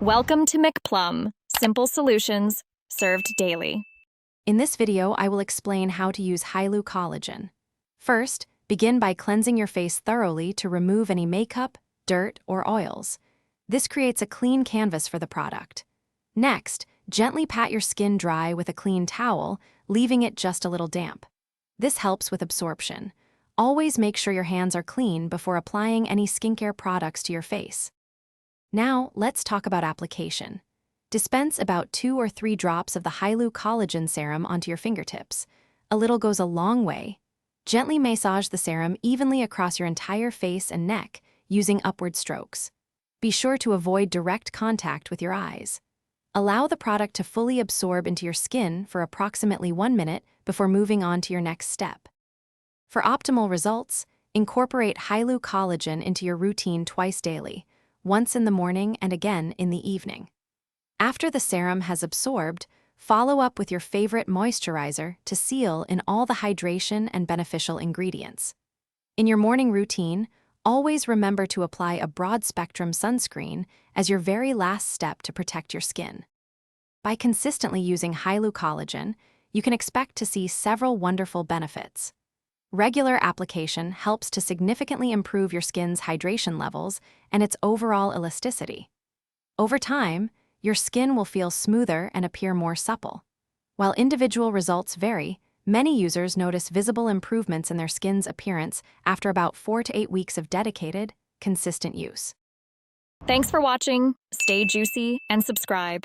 Welcome to McPlum, simple solutions served daily. In this video, I will explain how to use Hylu Collagen. First, begin by cleansing your face thoroughly to remove any makeup, dirt, or oils. This creates a clean canvas for the product. Next, gently pat your skin dry with a clean towel, leaving it just a little damp. This helps with absorption. Always make sure your hands are clean before applying any skincare products to your face. Now, let's talk about application. Dispense about 2 or 3 drops of the Hylu Collagen serum onto your fingertips. A little goes a long way. Gently massage the serum evenly across your entire face and neck, using upward strokes. Be sure to avoid direct contact with your eyes. Allow the product to fully absorb into your skin for approximately 1 minute before moving on to your next step. For optimal results, incorporate Hylu Collagen into your routine twice daily, once in the morning and again in the evening. After the serum has absorbed, follow up with your favorite moisturizer to seal in all the hydration and beneficial ingredients. In your morning routine, always remember to apply a broad-spectrum sunscreen as your very last step to protect your skin. By consistently using Hylu Collagen, you can expect to see several wonderful benefits. Regular application helps to significantly improve your skin's hydration levels and its overall elasticity. Over time, your skin will feel smoother and appear more supple. While individual results vary, many users notice visible improvements in their skin's appearance after about 4 to 8 weeks of dedicated, consistent use. Thanks for watching. Stay juicy and subscribe.